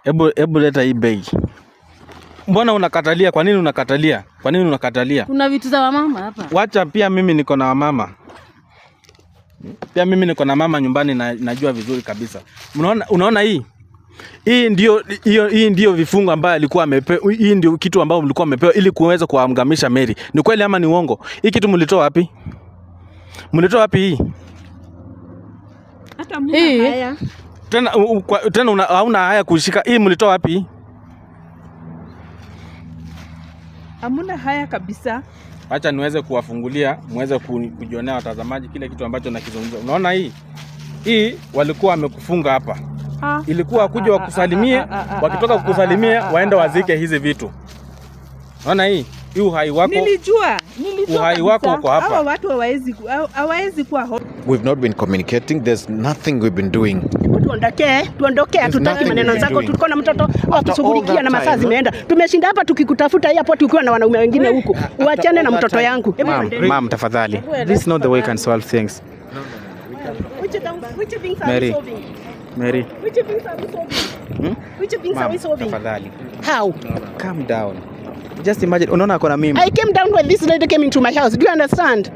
Hebu leta hii begi. Mbona unakatalia? Kwa nini unakatalia? Kwa nini unakatalia? Kuna vitu za mama hapa. Wacha, pia mimi niko na mama. Pia mimi niko na mama nyumbani na najua vizuri kabisa. Unaona hii? Hii ndio vifungo ambayo alikuwa amepewa. Hii ndio kitu ambayo mlikuwa mmepewa ili kuweza kuamgamisha Mary. Ni kweli ama ni uongo? Hii kitu mlitoa wapi? Mlitoa wapi hii? Hata mna haya. Tena hauna haya kushika. Hii mlitoa wapi? Hamna haya kabisa. Acha niweze kuwafungulia, muweze kujionea watazamaji kile kitu ambacho nakizungumza. Unaona hii? Hii walikuwa wamekufunga hapa. Ilikuwa kuja wakusalimie, wakitoka kukusalimia waende wazike hizi vitu. Unaona hii? Hii uhai wako. Nilijua uhai wako uko hapa. Hawa watu hawawezi kuwa. We've not been communicating. There's nothing we've been doing. Tuondoke, hatutaki maneno zako. Tuko na mtoto wa kushughulikia na masaa zimeenda. Tumeshinda hapa tukikutafuta hapo tukiwa na wanaume wengine huku. Uachane na mtoto yangu. Ma'am, tafadhali. This is not the way you can solve things. Which things are we solving? Mary. Which things are we solving? Which things are we solving? Tafadhali. How? Calm down. Just imagine, unaona ako na mimi. I came down when this lady came into my house. Do you understand?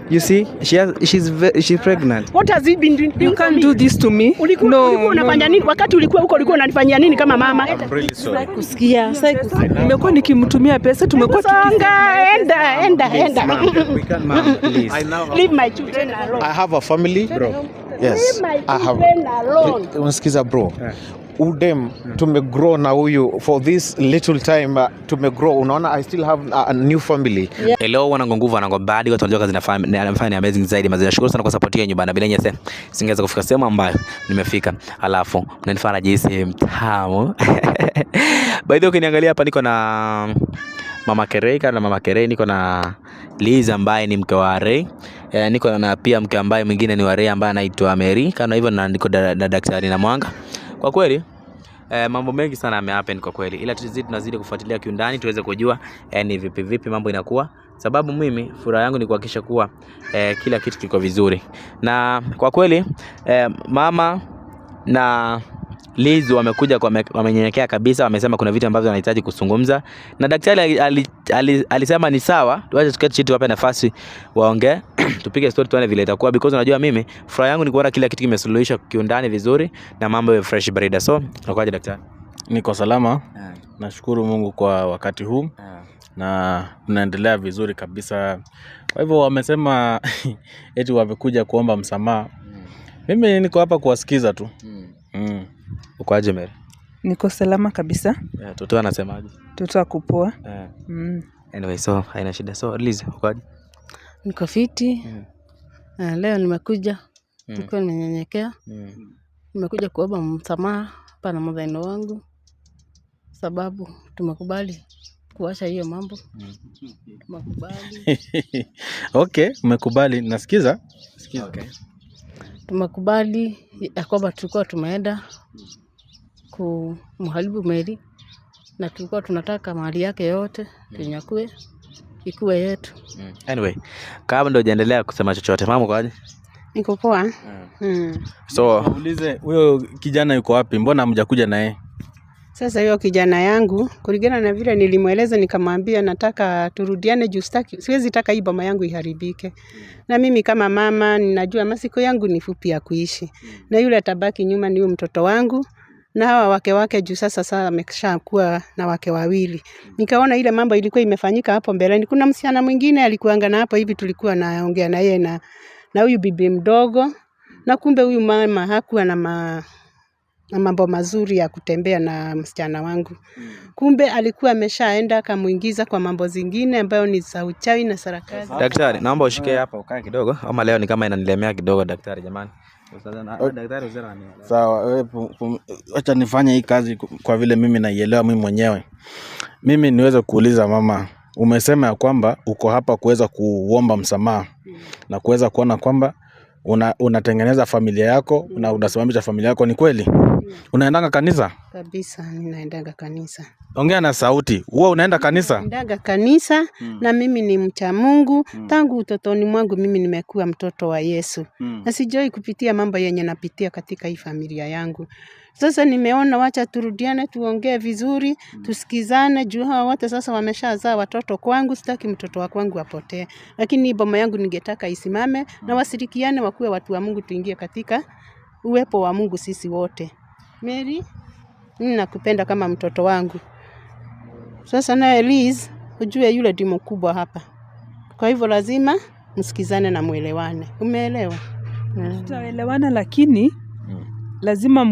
You see, she's pregnant. What has he been doing? You can't do this to me. Ulikuwa unafanya nini? Wakati ulikuwa huko ulikuwa unanifanyia nini kama mama? I'm really sorry. Kusikia. Nimekuwa nikimtumia pesa, tumekuwa enda. We can't, ma'am, please. Leave my children alone. I have a family, bro. Yes. Leave my children alone. Unasikiza bro? Udem tumegrow na huyu for this little time, tumegrow. Unaona, I still have a new family. Hello wana nguvu wana ngobadi watu wanajua kazi nafanya amazing zaidi. Nashukuru sana kwa support yenu nyumbani, bila nyinyi singeweza kufika sehemu ambayo nimefika. Alafu mnanifanya jinsi mtamu. By the way, ukiniangalia hapa niko na Mama Kerei, kana Mama Kerei, niko na Liz ambaye ni mke wa Ray. Niko na pia mke ambaye mwingine ni wa Ray ambaye anaitwa Mary. Kana hivyo na niko na daktari na Mwanga. Kwa kweli mambo mengi sana yamehappen kwa kweli, ila tunazidi kufuatilia kiundani tuweze kujua ni vipi mambo inakuwa, sababu mimi furaha yangu ni kuhakikisha kuwa kila kitu kiko vizuri. Na kwa kweli mama na Liz wamekuja wamenyenyekea kabisa, wamesema kuna vitu ambavyo wanahitaji kuzungumza na daktari alisema ni sawa, tuache tuketi chini wape nafasi waongee tupige story tuone vile itakuwa, because unajua mimi furaha yangu ni kuona kila kitu kimesuluhishwa kiundani vizuri na mambo ya fresh barida. So unakuaje daktari? Niko salama. Nashukuru Mungu kwa wakati huu. Na tunaendelea vizuri kabisa. Kwa hivyo wamesema eti wamekuja kuomba msamaha. Mimi niko hapa kuwasikiza tu. Ukoaje Mary? Niko salama kabisa. Toto anasemaje? Toto akupoa. Anyway, so haina shida. So Liz, ukoaje? Niko fiti. Leo nimekuja niko nimenyenyekea. Nimekuja kuomba msamaha hapa na mdhaino wangu, sababu tumekubali kuacha hiyo mambo. Tumekubali. Okay, umekubali. Nasikiza. Okay. Tumekubali ya kwamba tulikuwa tumeenda kumharibu Mary na tulikuwa tunataka mali yake yote tunyakue ikuwe yetu. Anyway, kama ndio hujaendelea kusema chochote, mama kwaje? Niko poa. So uulize huyo kijana yuko wapi? Mbona hamjakuja naye? Sasa hiyo kijana yangu kulingana na vile nilimweleza, nikamwambia nataka turudiane juu siwezi taka hii boma yangu iharibike. Na mimi kama mama ninajua masiku yangu ni fupi ya kuishi. Na yule atabaki nyuma ni mtoto wangu na hawa wake juu sasa ameshakuwa na wake wawili. Nikaona ile mambo ilikuwa imefanyika hapo mbeleni. Kuna msichana mwingine alikuanga na hapo hivi tulikuwa naongea na yeye na huyu bibi mdogo, na kumbe huyu mama hakuwa na mambo mazuri ya kutembea na msichana wangu. Kumbe alikuwa ameshaenda akamuingiza kwa mambo zingine ambayo ni za uchawi na sarakasi. Daktari, naomba ushike hapa ukae kidogo, ama leo ni kama inanilemea kidogo daktari jamani. Daktari uzera ni. Sawa, acha nifanye hii kazi kwa vile mimi naielewa mimi mwenyewe. Mimi niweze kuuliza mama, umesema ya kwamba uko hapa kuweza kuomba msamaha na kuweza kuona kwamba unatengeneza familia yako na unasimamisha familia yako, ni kweli? Unaendanga kanisa? Kabisa, ninaendaga kanisa. Ongea na sauti. Wewe unaenda kanisa? Naendaga kanisa na mimi ni mcha Mungu. Tangu utotoni mwangu mimi nimekuwa mtoto wa Yesu. Na sijoi kupitia mambo yenye napitia katika hii familia yangu. Sasa nimeona wacha turudiane, tuongee vizuri, tusikizane juu hawa wote sasa wameshazaa watoto kwangu, sitaki mtoto wa kwangu apotee. Lakini boma yangu ningetaka isimame na wasirikiane wakuwe watu wa Mungu, tuingie katika uwepo wa Mungu sisi wote. Mary, mimi nakupenda kama mtoto wangu. Sasa naye Liz, ujue yule ndiye mkubwa hapa. Kwa hivyo lazima msikizane na muelewane. Umeelewa? Tutaelewana, lakini lazima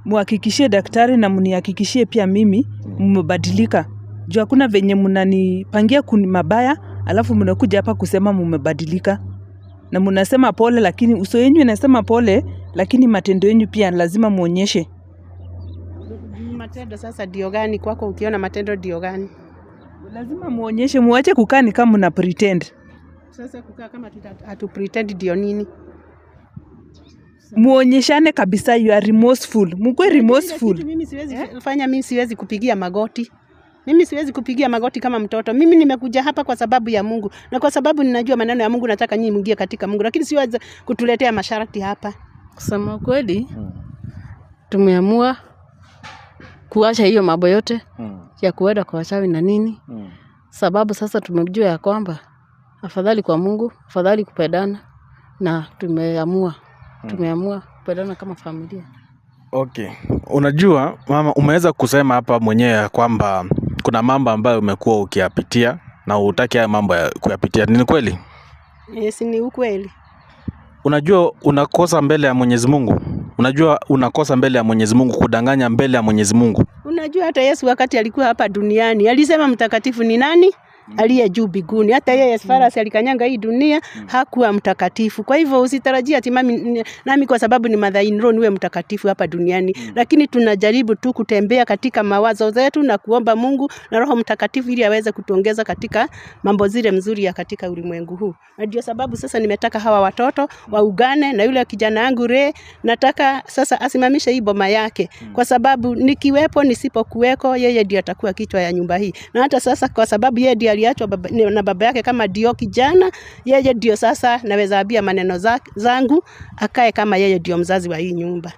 muhakikishie daktari na munihakikishie pia mimi mmebadilika. Juu hakuna venye mnanipangia kuni mabaya alafu mnakuja hapa kusema mmebadilika. Na mnasema pole, lakini uso yenu inasema pole, lakini matendo yenu pia lazima muonyeshe. Matendo sasa ndio gani kwako? Ukiona matendo ndio gani? Lazima muonyeshe, muache kukaa ni kama mna pretend. Sasa kukaa kama hatu pretend ndio nini? Muonyeshane kabisa you are remorseful. Mkwe remorseful. Mimi siwezi fanya, mimi siwezi kupigia magoti. Mimi siwezi kupigia magoti kama mtoto. Mimi nimekuja hapa kwa sababu ya Mungu. Na kwa sababu ninajua maneno ya Mungu, nataka nyinyi muingie katika Mungu. Lakini siwezi kutuletea masharti hapa. Kusema kweli, tumeamua kuacha hiyo mambo yote ya kuenda kwa wachawi na nini. Sababu sasa tumejua ya kwamba afadhali kwa Mungu, afadhali kupendana, na tumeamua kupendana kama familia. Okay. Unajua mama, umeweza kusema hapa mwenyewe ya kwamba kuna mambo ambayo umekuwa ukiyapitia na hutaki haya mambo ya kuyapitia. Ni kweli? Yes, ni ukweli. Unajua unakosa mbele ya Mwenyezi Mungu. Unajua unakosa mbele ya Mwenyezi Mungu, kudanganya mbele ya Mwenyezi Mungu. Unajua hata Yesu wakati alikuwa hapa duniani alisema mtakatifu ni nani? Aliye juu mbinguni. Hata yeye as far as alikanyanga hii dunia hakuwa mtakatifu. Kwa hivyo usitarajia ati nami kwa sababu ni mother in law niwe mtakatifu hapa duniani. Lakini tunajaribu tu kutembea katika mawazo zetu na kuomba Mungu na Roho Mtakatifu ili aweze kutuongeza katika mambo zile mzuri ya katika ulimwengu huu. Na ndio sababu sasa nimetaka hawa watoto waungane na yule kijana yangu Ray, nataka sasa asimamishe hii boma yake kwa sababu nikiwepo nisipokuweko yeye ndiye atakuwa kichwa ya nyumba hii. Na hata sasa kwa sababu yeye ndiye aliachwa na baba yake kama ndio kijana, yeye ndio sasa naweza ambia maneno zangu akae kama yeye ndio mzazi wa hii nyumba.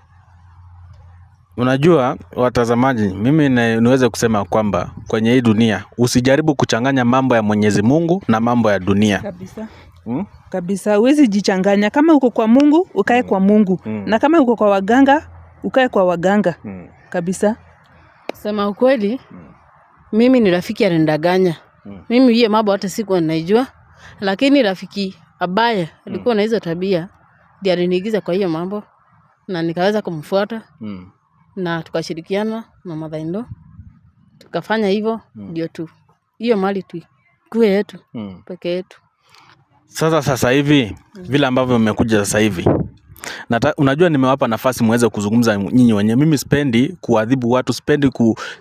Unajua watazamaji, mimi niweze kusema kwamba kwenye hii dunia usijaribu kuchanganya mambo ya Mwenyezi Mungu na mambo ya dunia. Kabisa. Kabisa, huwezi jichanganya. Kama uko kwa Mungu, ukae kwa Mungu. Na kama uko kwa waganga, ukae kwa waganga. Kabisa. Sema ukweli, mimi ni rafiki anendaganya. Mimi hiyo mambo hata sikuwa naijua, lakini rafiki abaya alikuwa na hizo tabia, ndiye aliniigiza kwa hiyo mambo na nikaweza kumfuata. Na tukashirikiana na mother in law. Tukafanya hivyo ndio tu hiyo mali tu kuwe yetu peke yetu. Sasa hivi vile ambavyo mmekuja sasa hivi, unajua nimewapa nafasi muweze kuzungumza nyinyi wenyewe. Mimi sipendi kuadhibu watu,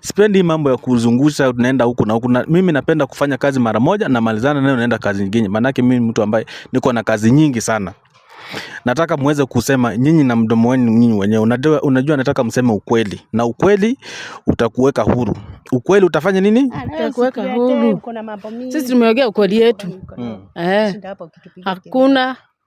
sipendi mambo ya kuzungusha tunaenda huku na huku. Mimi napenda kufanya kazi mara moja na malizana nayo naenda kazi nyingine. Maana mimi mtu ambaye niko na kazi nyingi sana. Nataka muweze kusema nyinyi na mdomo wenu nyinyi wenyewe. Unajua nataka mseme ukweli. Na ukweli utakuweka huru. Ukweli utafanya nini? Utakuweka huru. Sisi tumeongea ukweli yetu.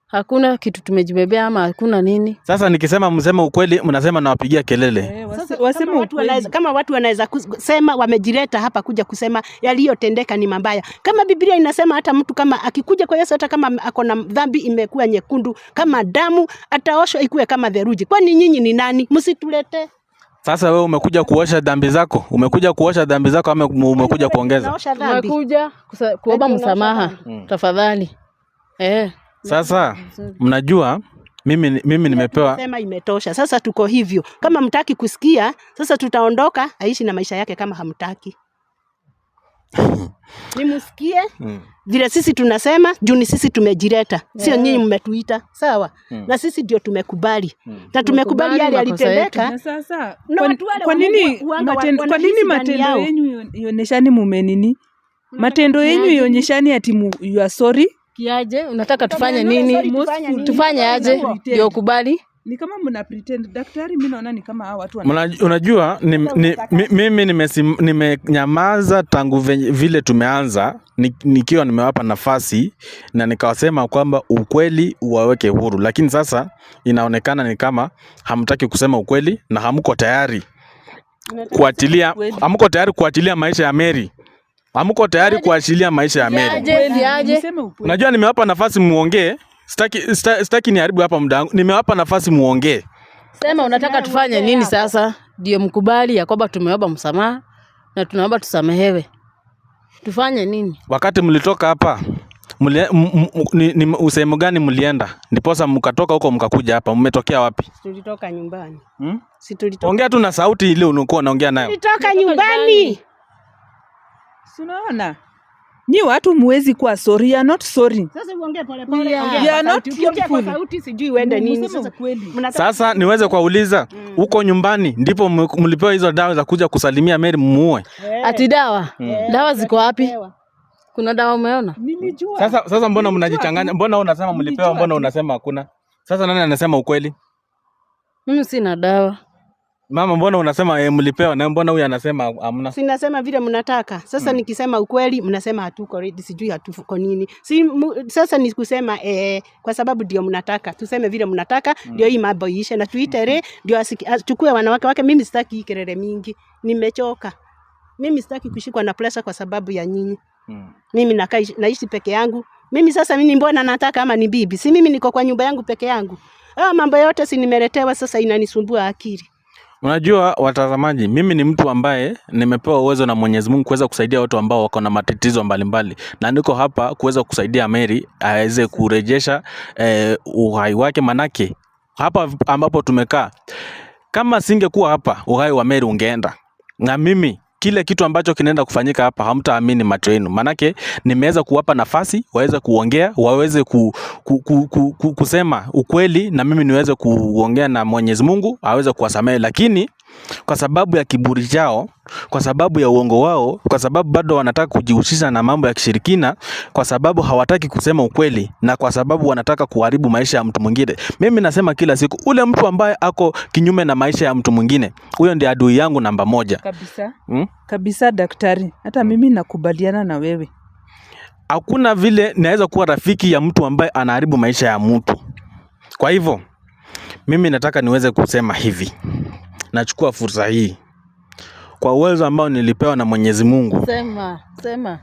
Hakuna kitu tumejibebea ama hakuna nini. Sasa nikisema mseme ukweli mnasema nawapigia kelele. Waseme ukweli. Kama watu wanaweza kusema wamejileta hapa kuja kusema yaliyotendeka ni mabaya. Kama Biblia inasema hata mtu kama akikuja kwa Yesu hata kama ako na dhambi imekuwa nyekundu kama damu ataoshwa ikuwe kama theluji. Kwani nyinyi ni nani? Msitulete. Sasa wewe umekuja kuosha dhambi zako? Umekuja kuosha dhambi zako ama umekuja kuongeza? Umekuja kuomba msamaha. Tafadhali. Sasa mnajua mimi nimepewa sema imetosha. Sasa tuko hivyo. Kama mtaki kusikia, sasa tutaondoka aishi na maisha yake kama hamtaki. Nimusikie vile sisi tunasema juu ni sisi tumejileta. Sio nyinyi mmetuita. Sawa? Na sisi ndio tumekubali. Na tumekubali yale yalitendeka. Sasa kwa nini matendo yenu ionyeshani mumenini? Matendo yenu ionyeshani ati you are sorry? Kiaje? Unataka tufanye nini? Tufanye aje? Ndio kubali? Ni kama mna pretend daktari, mimi naona ni kama hao watu unajua mimi nimenyamaza tangu vile tumeanza nikiwa nimewapa nafasi na nikawasema kwamba ukweli uwaweke huru, lakini sasa inaonekana ni kama hamtaki kusema ukweli na hamko tayari kuachilia maisha ya Mary. Hamko tayari kuachilia maisha ya Mary. Unajua nimewapa nafasi muongee. Sitaki niharibu hapa muda wangu. Nimewapa nafasi muongee. Sema unataka tufanye nini sasa? Ndio mkubali ya kwamba tumeomba msamaha na tunaomba tusamehewe. Tufanye nini? Wakati mlitoka hapa, ni usehemu gani mlienda? Ndiposa mkatoka huko mkakuja hapa. Mmetokea wapi? Tulitoka nyumbani. Si tulitoka. Ongea tu na sauti ile unakuwa unaongea nayo. Tulitoka nyumbani. Unaona? Ni watu muwezi kuwa sorry, you are not sorry. Sasa uongee pole pole. You are not truthful. Sauti sijui uende nini sasa kweli. Sasa niweze kuuliza huko nyumbani ndipo mlipewa hizo dawa za kuja kusalimia Mary muue. Ati dawa? Dawa ziko wapi? Kuna dawa umeona? Nilijua. Sasa mbona mnajichanganya? Mbona unasema mlipewa, mbona unasema hakuna? Sasa nani anasema ukweli? Mimi sina dawa. Mama, mbona unasema mlipewa na mbona huyu anasema hamna? Sinasema vile mnataka. Sasa nikisema ukweli mnasema hatuko ready, sijui hatuko nini. Sasa nikusema kwa sababu ndio mnataka. Tuseme vile mnataka ndio hii mambo iishe na tuitere ndio achukue wanawake wake. Mimi sitaki hii kelele mingi. Nimechoka. Mimi sitaki kushikwa na pressure kwa sababu ya nyinyi. Mimi naishi peke yangu. Mimi sasa mimi mbona nataka ama ni bibi? Si mimi niko kwa nyumba yangu peke yangu. Mambo yote si nimeletewa, sasa inanisumbua akili. Unajua watazamaji, mimi ni mtu ambaye nimepewa uwezo na Mwenyezi Mungu kuweza kusaidia watu ambao wako na matatizo mbalimbali, na niko hapa kuweza kusaidia Mary aweze kurejesha uhai wake. Manake hapa ambapo tumekaa, kama singekuwa hapa uhai wa Mary ungeenda. Na mimi kile kitu ambacho kinaenda kufanyika hapa hamtaamini macho yenu. Manake nimeweza kuwapa nafasi waweze kuongea, waweze kusema ukweli, na mimi niweze kuongea na Mwenyezi Mungu aweze kuwasamehe, lakini kwa sababu ya kiburi chao, kwa sababu ya uongo wao, kwa sababu bado wanataka kujihusisha na mambo ya kishirikina, kwa sababu hawataki kusema ukweli, na kwa sababu wanataka kuharibu maisha ya mtu mwingine. Mimi nasema kila siku, ule mtu ambaye ako kinyume na maisha ya mtu mwingine, huyo ndiye adui yangu namba 1. Kabisa. Kabisa daktari. Hata mimi nakubaliana na wewe. Hakuna vile naweza kuwa rafiki ya mtu ambaye anaharibu maisha ya mtu. Kwa hivyo mimi nataka niweze kusema hivi. Nachukua fursa hii kwa uwezo ambao nilipewa na Mwenyezi Mungu. Sema.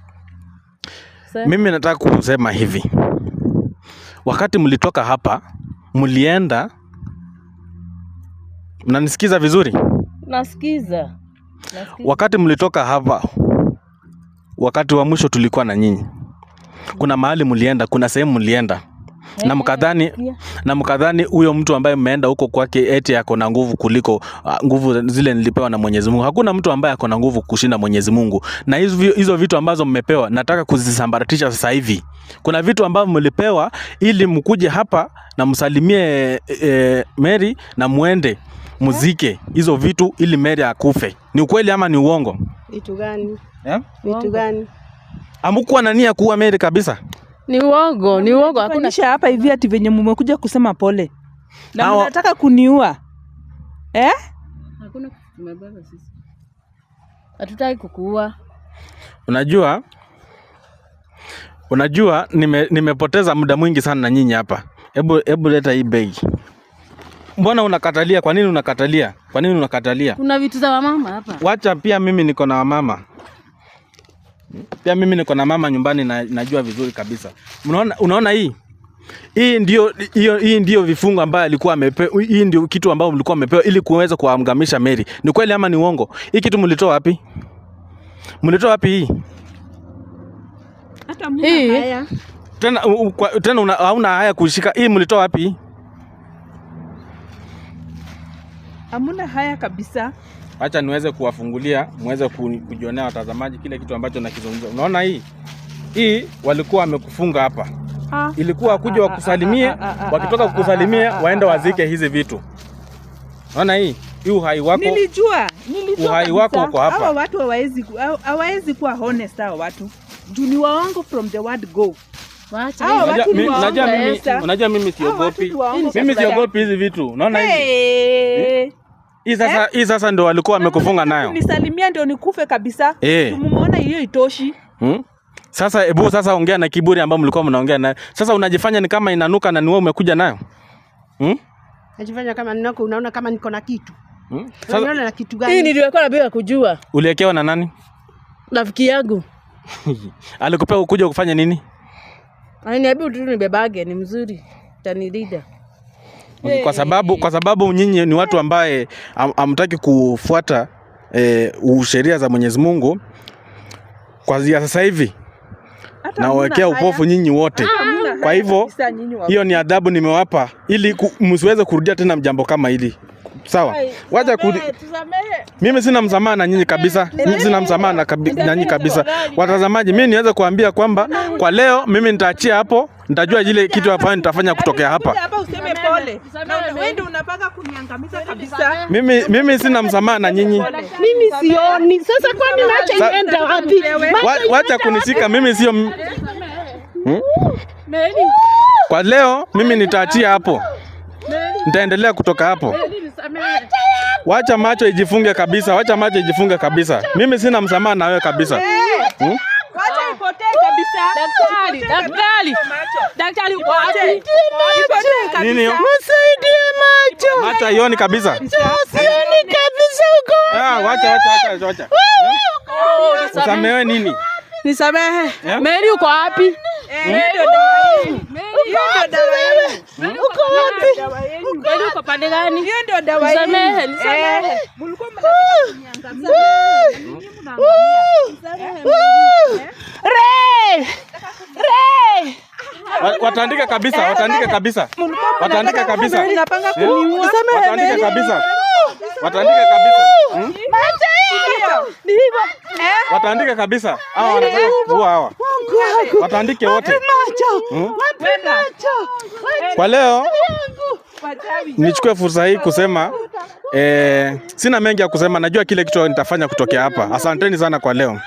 Mimi nataka kusema hivi. Wakati mlitoka hapa, mlienda, mnanisikiza vizuri? Nasikiza. Wakati mlitoka hapa, wakati wa mwisho tulikuwa na nyinyi. Kuna mahali mlienda, kuna sehemu mlienda. Na mkadhani huyo mtu ambaye mmeenda huko kwake eti yako na nguvu kuliko nguvu zile nilipewa na Mwenyezi Mungu. Hakuna mtu ambaye ako na nguvu kushinda Mwenyezi Mungu. Na hizo vitu ambazo mmepewa nataka kuzisambaratisha sasa hivi. Kuna vitu ambavyo mlipewa ili mkuje hapa na msalimie Mary na muende muzike hizo vitu ili Mary akufe. Ni ukweli ama ni uongo? Vitu gani? Vitu gani? Hamkuwa na nia kuua Mary kabisa? Ni uongo, hakuna hapa hivi ati venye mmekuja kusema pole. Na mnataka kuniua. Hakuna tumebeba sisi. Hatutaki kukuua. Unajua nimepoteza muda mwingi sana na nyinyi hapa. Hebu leta hii begi. Mbona unakatalia? Kwa nini unakatalia? Kuna vitu za mama hapa. Wacha, pia mimi niko na mama. Nyumbani na najua vizuri kabisa. Unaona hii? Hii ndio vifungo ambayo alikuwa amepewa. Hii ndio kitu ambao mlikuwa mmepewa ili kuweza kuamgamisha Mary. Ni kweli ama ni uongo? Hii kitu mlitoa wapi? Hii? Hata mna haya. Tena hauna haya kushika. Hii mlitoa wapi? Hamna haya kabisa. Acha niweze kuwafungulia, muweze kujionea watazamaji kile kitu ambacho nakizungumza. Unaona hii walikuwa wamekufunga hapa. Ilikuwa kuja wakusalimie, wakitoka kukusalimia waende wazike hizi vitu. Unaona hii uhai wako. Nilijua uhai wako uko hapa. Hawa watu hawawezi kuwa honest hawa watu. Juu ni waongo from the word go. Unajua mimi siogopi. Mimi siogopi hizi vitu. Unaona hivi? Hii sasa ndio walikuwa wamekufunga nayo. Nisalimia ndio nikufe kabisa. Tumuona hiyo itoshi. Sasa sasa ongea na kiburi ambao mlikuwa mnaongea nayo. Sasa unajifanya ni kama inanuka na ni wewe umekuja nayo. Najifanya kama ninako, unaona kama niko na kitu. Unaona na kitu gani? Hii niliwekwa bila kujua. Uliwekewa na nani? Rafiki yangu. Alikupea kuja kufanya nini? Ananiambia tu nibebage ni mzuri. Tanilida. Kwa sababu nyinyi ni watu ambaye hamtaki kufuata sheria za Mwenyezi Mungu. Kwa sasa hivi nawekea upofu nyinyi wote. Kwa hivyo hiyo ni adhabu nimewapa ili msiweze kurudia tena jambo kama hili. Sawa? Wacha mimi sina msamaha na nyinyi kabisa. Mimi sina msamaha na nyinyi kabisa. Watazamaji, mimi niweze kuambia kwamba kwa leo mimi nitaachia hapo, nitajua ile kitu hapa nitafanya kutokea hapa. Hapa useme pole. Wewe ndio unapaka kuniangamiza kabisa. Mimi sina msamaha na nyinyi. Mimi sioni. Sasa kwani naacha ienda wapi? Wacha kunishika, mimi sio Kwa leo mimi nitaachia hapo. Nitaendelea kutoka hapo. Wacha macho ijifunge kabisa, wacha macho ijifunge kabisa. Mimi sina msamaha na wewe kabisa. Wacha ipotee kabisa. Daktari uko wapi? Nini hiyo? Msaidie macho. Macho haioni kabisa. Sioni kabisa uko. Wacha. Usamehe nini? Nisamehe. Mary uko wapi? Ndio dawa hii. Ndio dawa hii. Uko wapi? Mary uko pande gani? Hiyo ndio dawa hii. Nisamehe. Mlikuwa mnataka kuniangamiza. Watandika kabisa. Watandika kabisa. Watandika kabisa. Watandika kabisa. Hawa wanataka kuua hawa. Watandike wote. Kwa leo nichukue fursa hii kusema sina mengi ya kusema, najua kile kitu nitafanya kutokea hapa. Asanteni sana kwa leo.